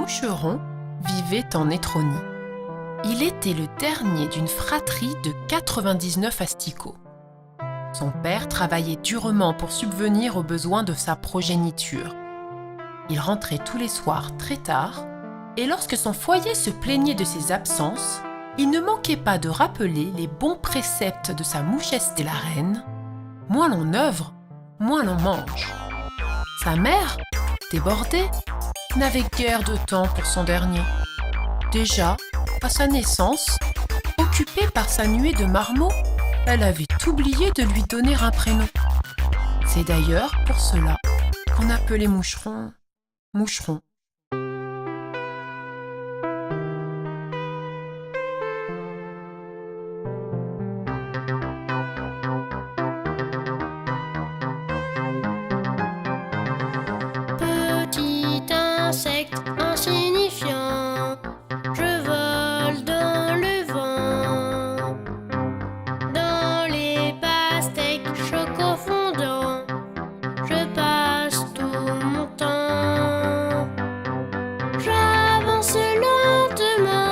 Moucheron vivait en Étronie. Il était le dernier d'une fratrie de 99 asticots. Son père travaillait durement pour subvenir aux besoins de sa progéniture. Il rentrait tous les soirs très tard, et lorsque son foyer se plaignait de ses absences, il ne manquait pas de rappeler les bons préceptes de sa mouchesse de la reine. Moins l'on œuvre, moins l'on mange. Sa mère, débordée, n'avait guère de temps pour son dernier. Déjà, à sa naissance, occupée par sa nuée de marmots, elle avait oublié de lui donner un prénom. C'est d'ailleurs pour cela qu'on appelait Moucheron Moucheron. Petit insecte insignifiant, je vole dans le vent. Dans les pastèques chocofondants, je passe tout mon temps. J'avance lentement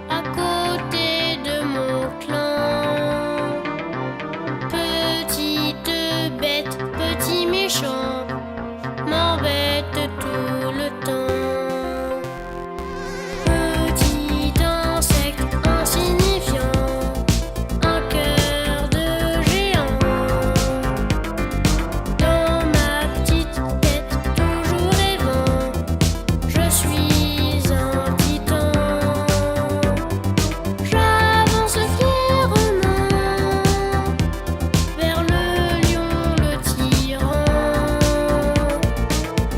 à côté de mon clan. Petite bête, petit méchant, m'embête tout le temps. Petit insecte insignifiant, un cœur de géant. Dans ma petite tête toujours rêvant, je suis un titan. J'avance fièrement vers le lion, le tyran.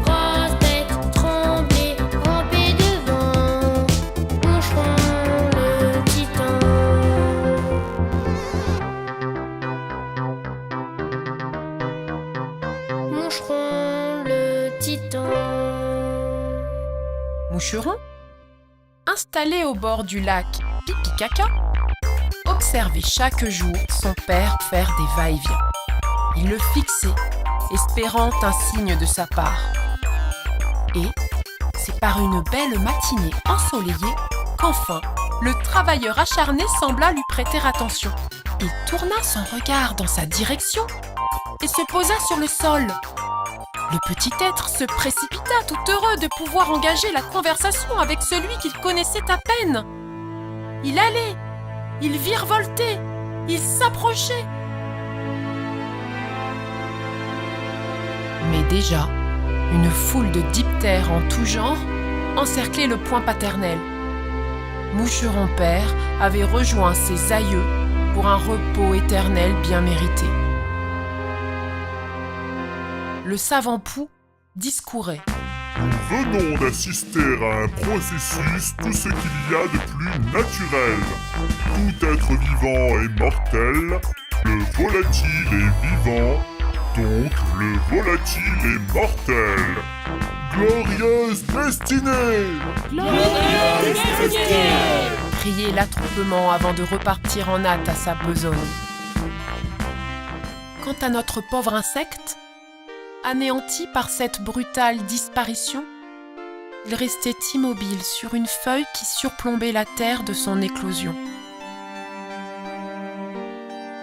Grosse bête tremblée, rampée devant, Moucheron le titan. Moucheron le titan. Moucheron, installé au bord du lac Pipi-Caca, observait chaque jour son père faire des va-et-vient. Il le fixait, espérant un signe de sa part. Et c'est par une belle matinée ensoleillée qu'enfin, le travailleur acharné sembla lui prêter attention. Il tourna son regard dans sa direction et se posa sur le sol. Le petit être se précipita tout heureux de pouvoir engager la conversation avec celui qu'il connaissait à peine. Il allait, il virevoltait, il s'approchait. Mais déjà, une foule de diptères en tout genre encerclait le poing paternel. Moucheron père avait rejoint ses aïeux pour un repos éternel bien mérité. Le savant Pou discourait. Nous venons d'assister à un processus, tout ce qu'il y a de plus naturel. Tout être vivant est mortel, le volatile est vivant, donc le volatile est mortel. Glorieuse destinée! Criait l'attroupement avant de repartir en hâte à sa besogne. Quant à notre pauvre insecte, anéanti par cette brutale disparition, il restait immobile sur une feuille qui surplombait la terre de son éclosion.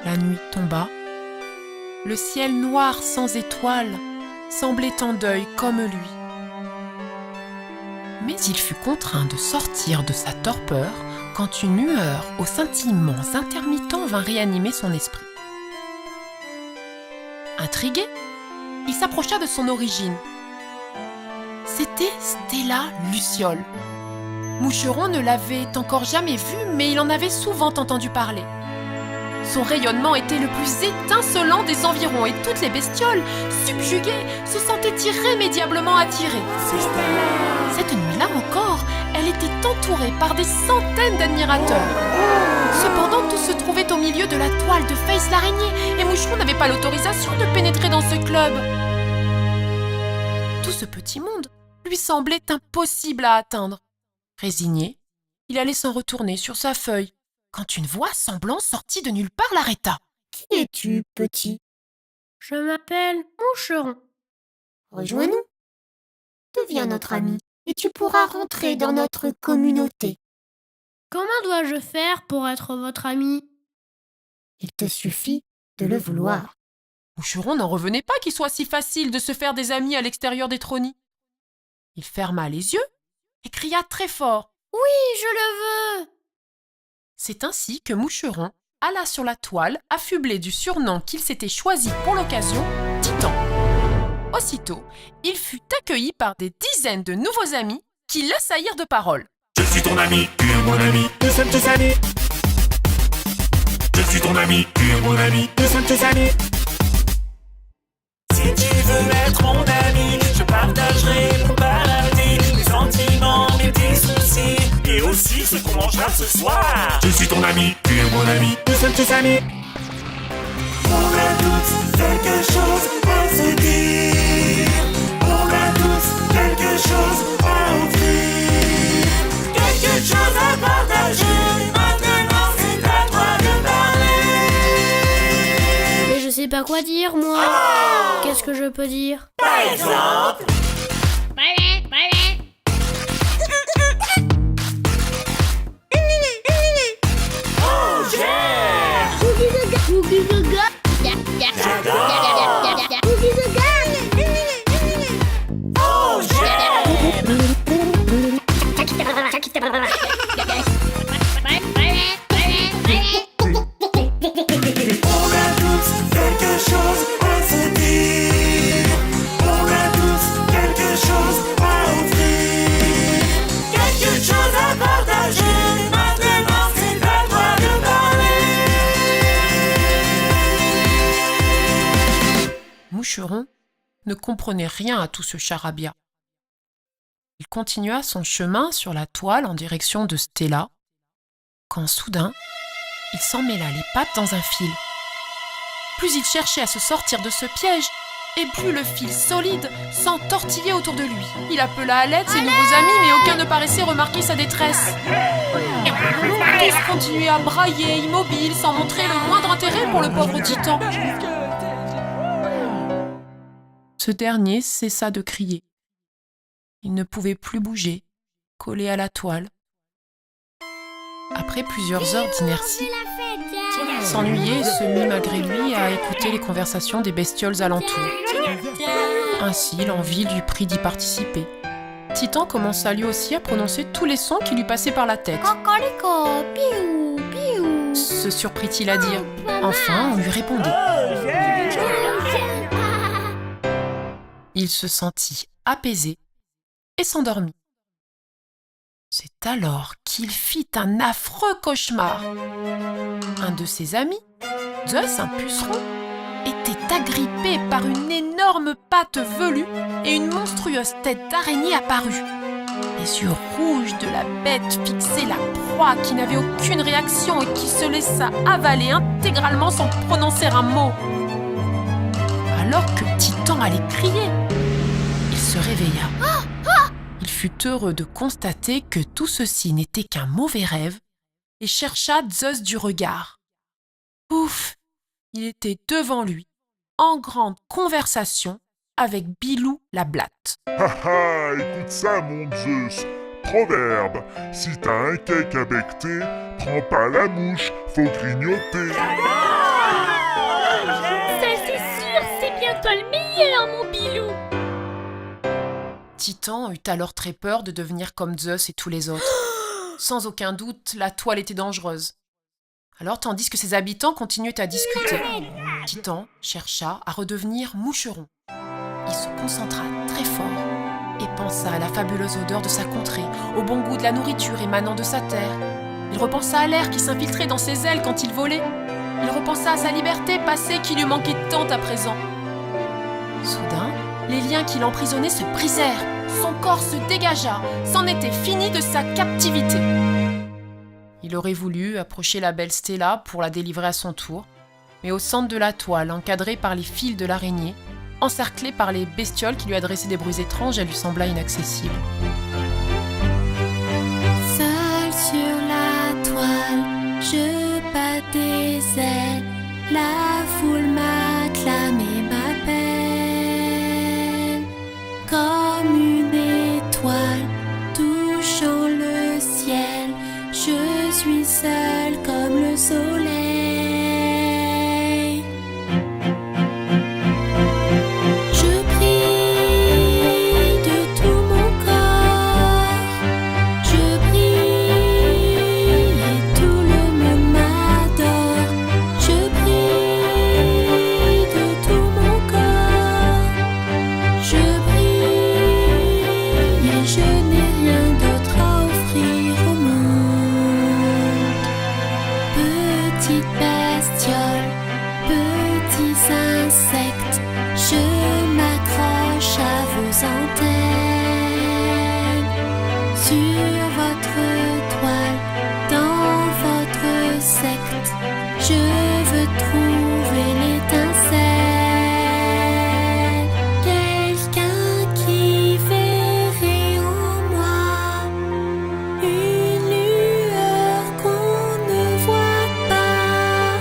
La nuit tomba, le ciel noir sans étoiles semblait en deuil comme lui. Mais il fut contraint de sortir de sa torpeur quand une lueur aux scintillements intermittents vint réanimer son esprit. Intrigué, il s'approcha de son origine. C'était Stella Luciole. Moucheron ne l'avait encore jamais vue, mais il en avait souvent entendu parler. Son rayonnement était le plus étincelant des environs et toutes les bestioles, subjuguées, se sentaient irrémédiablement attirées. Cette nuit-là encore, elle était entourée par des centaines d'admirateurs. Cependant, tout se trouvait au milieu de la toile de Face l'araignée et Moucheron n'avait pas l'autorisation de pénétrer dans ce club. Tout ce petit monde lui semblait impossible à atteindre. Résigné, il allait s'en retourner sur sa feuille quand une voix semblant sortie de nulle part l'arrêta. « Qui es-tu, petit ? Je m'appelle Moucheron. Rejoins-nous. Deviens notre ami. et tu pourras rentrer dans notre communauté. Comment dois-je faire pour être votre ami? Il te suffit de le vouloir. Moucheron n'en revenait pas qu'il soit si facile de se faire des amis à l'extérieur des tronies. Il ferma les yeux et cria très fort. Oui, je le veux! C'est ainsi que Moucheron alla sur la toile, affublé du surnom qu'il s'était choisi pour l'occasion, Titan. Aussitôt, il fut accueilli par des dizaines de nouveaux amis qui l'assaillirent de paroles. Je suis ton ami, tu es mon ami, nous sommes tes amis. Je suis ton ami, tu es mon ami, nous sommes tes amis. Si tu veux être mon ami, je partagerai mon paradis, mes sentiments, mes petits soucis, et aussi ce qu'on mangera ce soir. Je suis ton ami, tu es mon ami, nous sommes tes amis. On a tous quelque chose à se dire. On a tous quelque chose à offrir. Quelque chose à partager. Maintenant c'est à toi de parler. Mais je sais pas quoi dire, moi. Qu'est-ce que je peux dire? Par exemple, oh j'aime. Cookie the God. Oh j'aime. On a tous quelque chose à se dire. On a tous quelque chose à offrir. Quelque chose à partager. Maintenant c'est à toi de parler. Moucheron ne comprenait rien à tout ce charabia. Il continua son chemin sur la toile en direction de Stella, quand soudain, il s'emmêla les pattes dans un fil. Plus il cherchait à se sortir de ce piège, et plus le fil solide s'entortillait autour de lui. Il appela à l'aide ses nouveaux amis, mais aucun ne paraissait remarquer sa détresse. Tous continuaient à brailler, immobiles, sans montrer le moindre intérêt pour le pauvre Titan. Ce dernier cessa de crier. Il ne pouvait plus bouger, collé à la toile. Après plusieurs heures d'inertie, il s'ennuyait et se mit malgré lui à écouter les conversations des bestioles alentour. Ainsi, l'envie lui prit d'y participer. Titan commença lui aussi à prononcer tous les sons qui lui passaient par la tête. Cocorico, piou, piou. Se surprit-il à dire. Enfin, on lui répondait. Il se sentit apaisé et s'endormit. C'est alors qu'il fit un affreux cauchemar. Un de ses amis, Zeus, un puceron, était agrippé par une énorme patte velue et une monstrueuse tête d'araignée apparut. Les yeux rouges de la bête fixaient la proie qui n'avait aucune réaction et qui se laissa avaler intégralement sans prononcer un mot. Alors que Titan allait crier, il se réveilla. Il fut heureux de constater que tout ceci n'était qu'un mauvais rêve et chercha Zeus du regard. Ouf! Il était devant lui, en grande conversation avec Bilou la blatte. Haha, écoute ça, mon Zeus. Proverbe, si t'as un cake à becqueter, prends pas la mouche, faut grignoter. Ça c'est sûr, c'est bien toi le meilleur, mon Bilou. Titan eut alors très peur de devenir comme Zeus et tous les autres. Sans aucun doute, la toile était dangereuse. Alors, tandis que ses habitants continuaient à discuter, Titan chercha à redevenir moucheron. Il se concentra très fort et pensa à la fabuleuse odeur de sa contrée, au bon goût de la nourriture émanant de sa terre. Il repensa à l'air qui s'infiltrait dans ses ailes quand il volait. Il repensa à sa liberté passée qui lui manquait tant à présent. Soudain, les liens qui l'emprisonnaient se brisèrent. Son corps se dégagea. C'en était fini de sa captivité. Il aurait voulu approcher la belle Stella pour la délivrer à son tour, mais au centre de la toile, encadrée par les fils de l'araignée, encerclée par les bestioles qui lui adressaient des bruits étranges, elle lui sembla inaccessible. Seul sur la toile, je bats des ailes. La foule m'acclame et m'appelle. Comme une étoile, suis seule comme le soleil. Je prie de tout mon corps. Je prie et tout le monde m'adore. Je prie de tout mon corps. Je prie et je n'ai rien d'autre à offrir au monde. Petites bestioles, petits insectes, je m'accroche à vos antennes. Sur votre toile, dans votre secte, je veux trouver l'étincelle. Quelqu'un qui verrait en moi une lueur qu'on ne voit pas,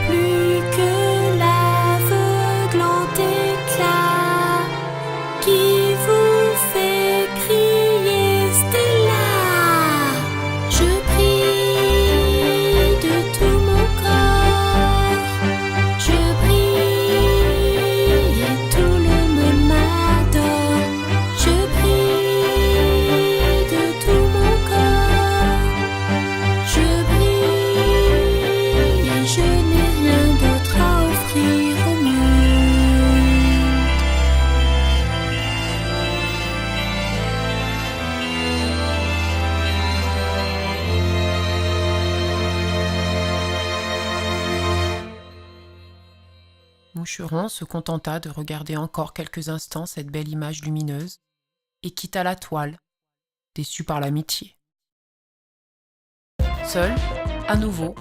plus que l'aveuglant éclat qui vous fait crier Stella. Je prie de tout mon corps. Je prie et tout le monde m'adore. Je prie de tout mon corps. Je prie et je n'ai rien d'autre à offrir au monde. Moucheron se contenta de regarder encore quelques instants cette belle image lumineuse et quitta la toile, déçu par l'amitié. Seul, à nouveau,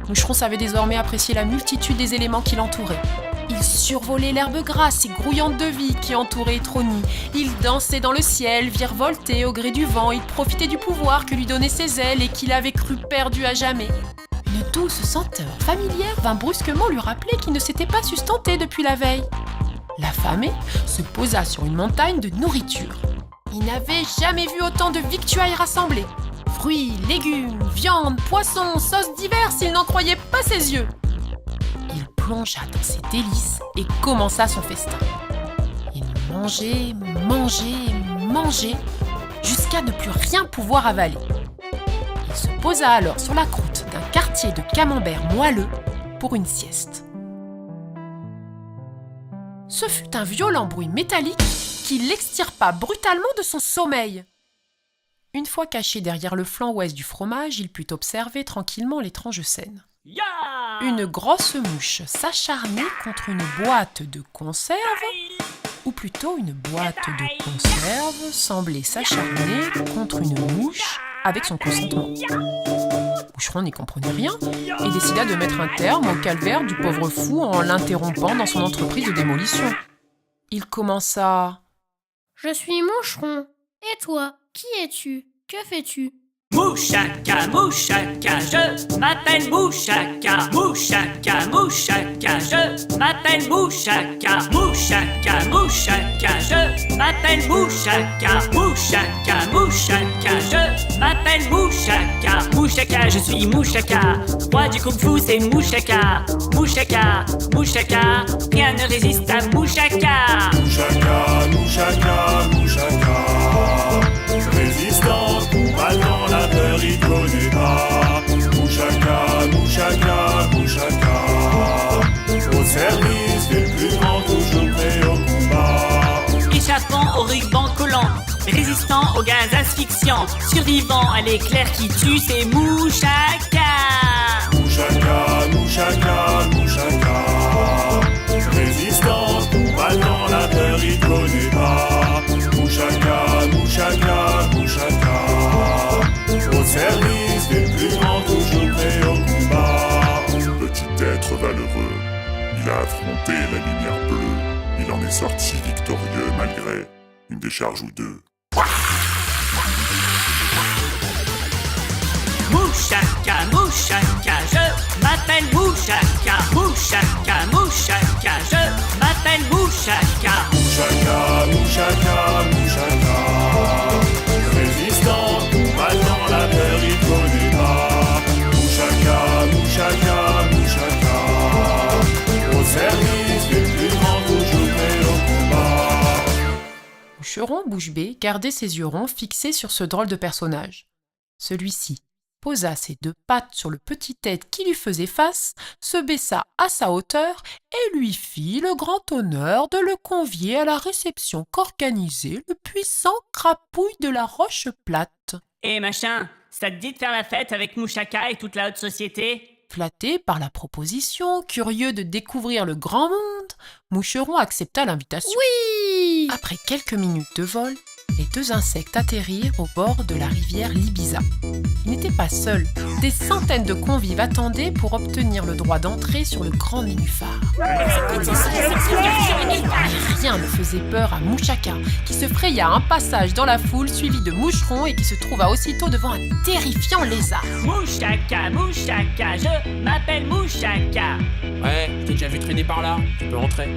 Moucheron savait désormais apprécier la multitude des éléments qui l'entouraient. Il survolait l'herbe grasse et grouillante de vie qui entourait Etrony. Il dansait dans le ciel, virevoltait au gré du vent. Il profitait du pouvoir que lui donnaient ses ailes et qu'il avait cru perdu à jamais. Une douce senteur familière vint brusquement lui rappeler qu'il ne s'était pas sustenté depuis la veille. L'affamé se posa sur une montagne de nourriture. Il n'avait jamais vu autant de victuailles rassemblées. Fruits, légumes, viande, poissons, sauces diverses, il n'en croyait pas ses yeux. Il plongea dans ses délices et commença son festin. Il mangeait, mangeait, mangeait, jusqu'à ne plus rien pouvoir avaler. Il se posa alors sur la croûte d'un quartier de camembert moelleux pour une sieste. Ce fut un violent bruit métallique qui l'extirpa brutalement de son sommeil. Une fois caché derrière le flanc ouest du fromage, il put observer tranquillement l'étrange scène. Ya! Une grosse mouche s'acharnait contre une boîte de conserve, ou plutôt une boîte de conserve semblait s'acharner contre une mouche avec son consentement. Moucheron n'y comprenait rien et décida de mettre un terme au calvaire du pauvre fou en l'interrompant dans son entreprise de démolition. Il commença... Je suis Moucheron. Et toi, qui es-tu? Que fais-tu? Mouchaka, mouchaka, je m'appelle Mouchaka. Mouchaka, mouchaka, je m'appelle Mouchaka. Mouchaka, mouchaka, je m'appelle Mouchaka. Mouchaka, mouchaka, je m'appelle Mouchaka. Mouchaka, je suis Mouchaka. Roi du kung fu, c'est Mouchaka. Mouchaka, mouchaka, rien ne résiste à Mouchaka. Mouchaka, Mouchaka, Mouchaka. Résistant, combattant, la peur il connaît pas. Mouchaka, Mouchaka, Mouchaka. Au service des plus grands, toujours prêt au combat. Échappant au ruban collant, résistant au gaz asphyxiant, survivant à l'éclair qui tue, c'est Mouchaka. Mouchaka, Mouchaka, Mouchaka. Résistant, combattant, la peur il connaît pas. Mouchaka, Mouchaka, Mouchaka. Au service des plus grands, toujours prêt au combat. Petit être valeureux, il a affronté la lumière bleue. Il en est sorti victorieux malgré une décharge ou deux. Mouchaka, mouchaka, je m'appelle Mouchaka. Mouchaka, mouchaka, je m'appelle Mouchaka. Mouchaka, Mouchaka, Mouchaka. Résistant, combattant, la peur il connaît pas. bouche bée gardait ses yeux ronds fixés sur ce drôle de personnage. Celui-ci posa ses 2 pattes sur le petit tête qui lui faisait face, se baissa à sa hauteur et lui fit le grand honneur de le convier à la réception qu'organisait le puissant Crapouille de la Roche Plate. Eh machin, ça te dit de faire la fête avec Mouchaka et toute la haute société ? Flatté par la proposition, curieux de découvrir le grand monde, Moucheron accepta l'invitation. Oui! Après quelques minutes de vol, les 2 insectes atterrirent au bord de la rivière Libiza. Ils n'étaient pas seuls. Des centaines de convives attendaient pour obtenir le droit d'entrée sur le grand nénuphar. Rien ne faisait peur à Mouchaka, qui se fraya un passage dans la foule suivi de Moucheron et qui se trouva aussitôt devant un terrifiant lézard. Mouchaka, Mouchaka, je m'appelle Mouchaka. Ouais, je t'ai déjà vu traîner par là, tu peux rentrer.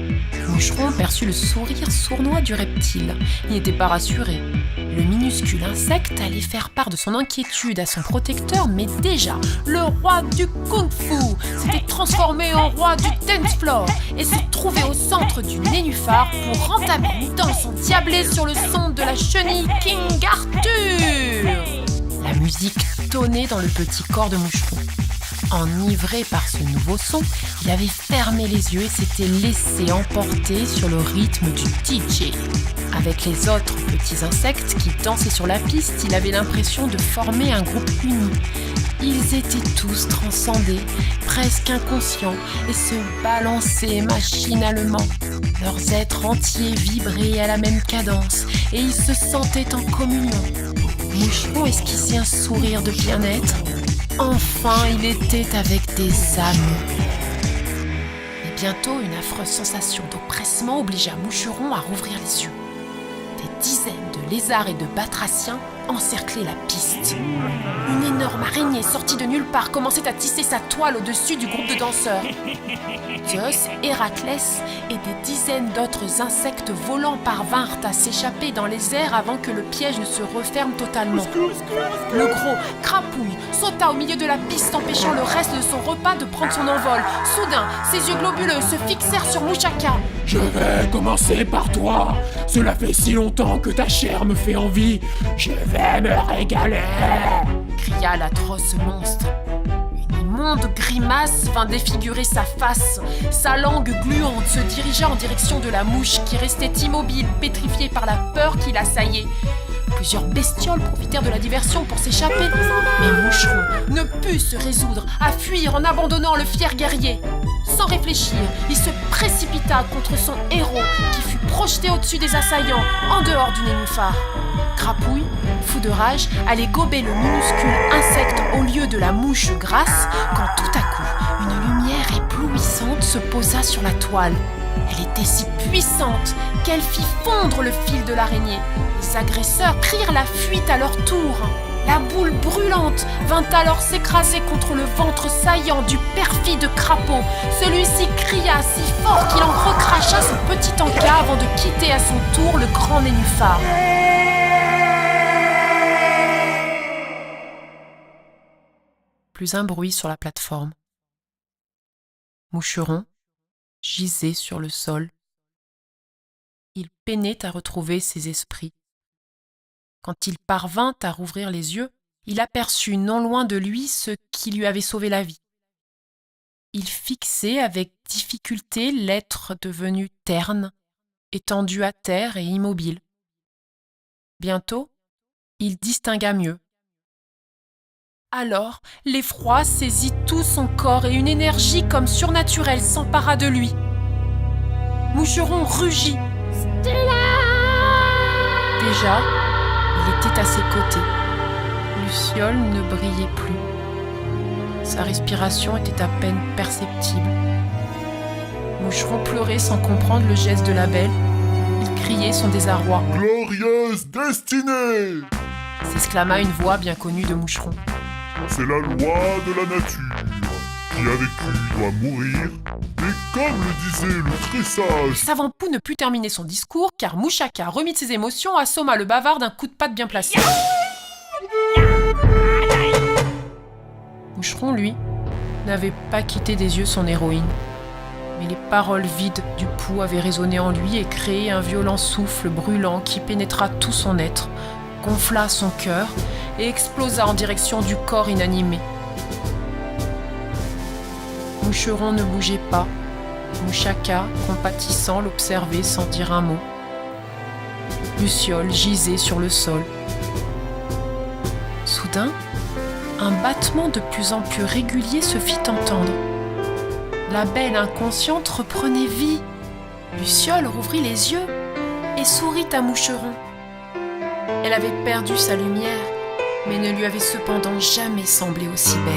Moucheron perçut le sourire sournois du reptile. Il n'était pas rassuré. Le minuscule insecte allait faire part de son inquiétude à son protecteur, mais déjà, le roi du kung-fu s'était transformé en roi du dance floor et se trouvait au centre du nénuphar pour entamer une danse endiablée sur le son de la chenille King Arthur. La musique tonnait dans le petit corps de Moucheron. Enivré par ce nouveau son, il avait fermé les yeux et s'était laissé emporter sur le rythme du DJ. Avec les autres petits insectes qui dansaient sur la piste, il avait l'impression de former un groupe uni. Ils étaient tous transcendés, presque inconscients, et se balançaient machinalement. Leurs êtres entiers vibraient à la même cadence, et ils se sentaient en communion. Moucheron esquissait un sourire de bien-être. Enfin, il était avec des amis. Et bientôt, une affreuse sensation d'oppressement obligea Moucheron à rouvrir les yeux. Des dizaines de lézards et de batraciens encerclaient la piste. Une énorme araignée sortie de nulle part commençait à tisser sa toile au-dessus du groupe de danseurs. Zeus, Héraclès et des dizaines d'autres insectes volants parvinrent à s'échapper dans les airs avant que le piège ne se referme totalement. Le gros Crapouille sauta au milieu de la piste, empêchant le reste de son repas de prendre son envol. Soudain, ses yeux globuleux se fixèrent sur Mouchaka. Je vais commencer par toi. Cela fait si longtemps que ta chair me fait envie. Je vais me régaler, cria l'atroce monstre. Une immonde grimace vint défigurer sa face. Sa langue gluante se dirigea en direction de la mouche qui restait immobile, pétrifiée par la peur qui l'assaillait. Plusieurs bestioles profitèrent de la diversion pour s'échapper, mais Moucheron ne put se résoudre à fuir en abandonnant le fier guerrier. Sans réfléchir, il se précipita contre son héros qui fut projeté au-dessus des assaillants, en dehors du nénuphar. Crapouille, fou de rage, allait gober le minuscule insecte au lieu de la mouche grasse quand tout à coup, une lumière éblouissante se posa sur la toile. Elle était si puissante qu'elle fit fondre le fil de l'araignée. Les agresseurs prirent la fuite à leur tour. La boule brûlante vint alors s'écraser contre le ventre saillant du perfide crapaud. Celui-ci cria si fort qu'il en recracha son petit encas avant de quitter à son tour le grand nénuphar. Plus un bruit sur la plateforme. Moucheron gisait sur le sol. Il peinait à retrouver ses esprits. Quand il parvint à rouvrir les yeux, il aperçut non loin de lui ce qui lui avait sauvé la vie. Il fixait avec difficulté l'être devenu terne, étendu à terre et immobile. Bientôt, il distingua mieux. Alors, l'effroi saisit tout son corps et une énergie comme surnaturelle s'empara de lui. Moucheron rugit. Stella! Déjà, il était à ses côtés. Luciole ne brillait plus. Sa respiration était à peine perceptible. Moucheron pleurait sans comprendre le geste de la belle. Il criait son désarroi. « Glorieuse destinée !» s'exclama une voix bien connue de Moucheron. C'est la loi de la nature. Qui a vécu doit mourir. Et comme le disait le très sage... Savant Pou ne put terminer son discours car Mouchaka, remis de ses émotions, assomma le bavard d'un coup de patte bien placé. Moucheron, lui, n'avait pas quitté des yeux son héroïne. Mais les paroles vides du pouls avaient résonné en lui et créé un violent souffle brûlant qui pénétra tout son être, gonfla son cœur et explosa en direction du corps inanimé. Moucheron ne bougeait pas. Mouchaka, compatissant, l'observait sans dire un mot. Luciole gisait sur le sol. Soudain, un battement de plus en plus régulier se fit entendre. La belle inconsciente reprenait vie. Luciole rouvrit les yeux et sourit à Moucheron. Elle avait perdu sa lumière, mais ne lui avait cependant jamais semblé aussi belle.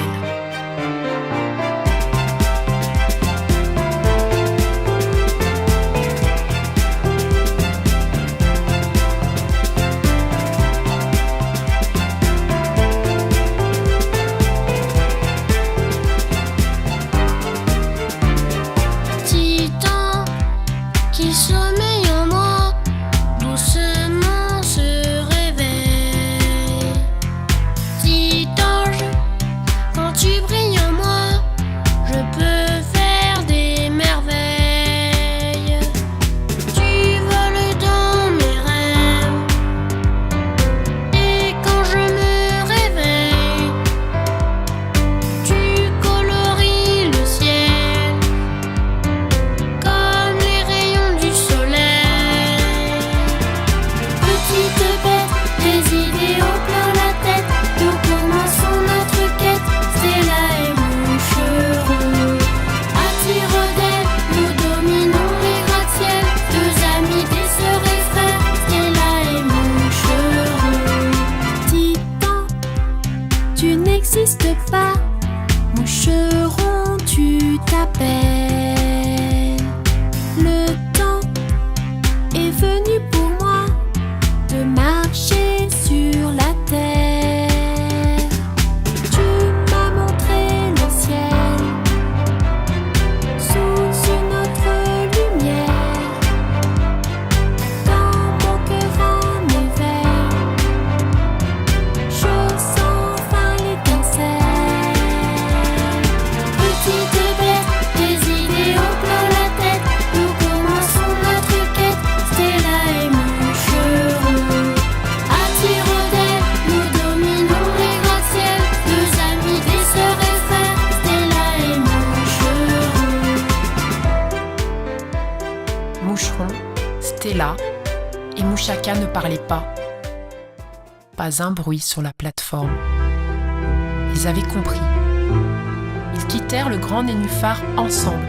Qui sommeille en moi, doucement se réveille. Petit ange, quand tu brilles en moi, je peux faire des merveilles. Tu voles dans mes rêves, et quand je me réveille, tu colories le ciel. Comme les rayons du soleil. Petite bête, des idées au plein la tête. Nous commençons notre quête. Stella et Moucheron. À tire-d'aile, nous dominons les gratte-ciel. Deux amis, des sœurs et frères. Stella et Moucheron. Titan, tu n'existes pas. Moucheron, tu t'appelles. Le temps est venu pour moi de marcher sur la terre. Tu m'as montré le ciel sous une autre lumière. Dans mon cœur en éveil, je sens enfin l'étincelle. Petite bête, des idées au plein la tête. Nous commençons notre quête. Stella et Moucheron. À tire-d'aile, nous dominons les gratte-ciel. Deux amis, des sœurs et frères. Stella et Moucheron. Moucheron, Stella et Mouchaka ne parlaient pas. Pas un bruit sur la plateforme. Ils avaient compris. Ils quittèrent le grand nénuphar ensemble.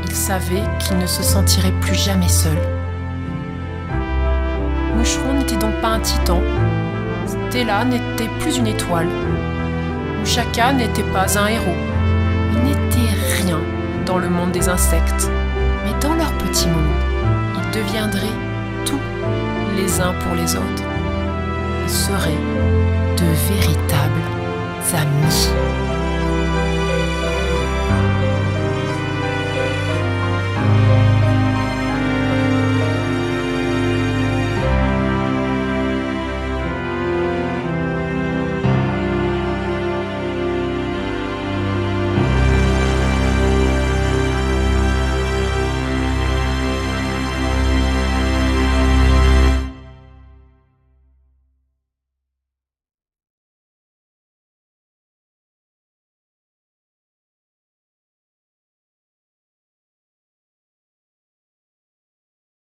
Ils savaient qu'ils ne se sentiraient plus jamais seuls. Moucheron n'était donc pas un titan. Stella n'était plus une étoile. Mouchaka n'était pas un héros. Ils n'étaient rien dans le monde des insectes. Mais dans leur petit monde, ils deviendraient tout les uns pour les autres. Ils seraient de véritables amis.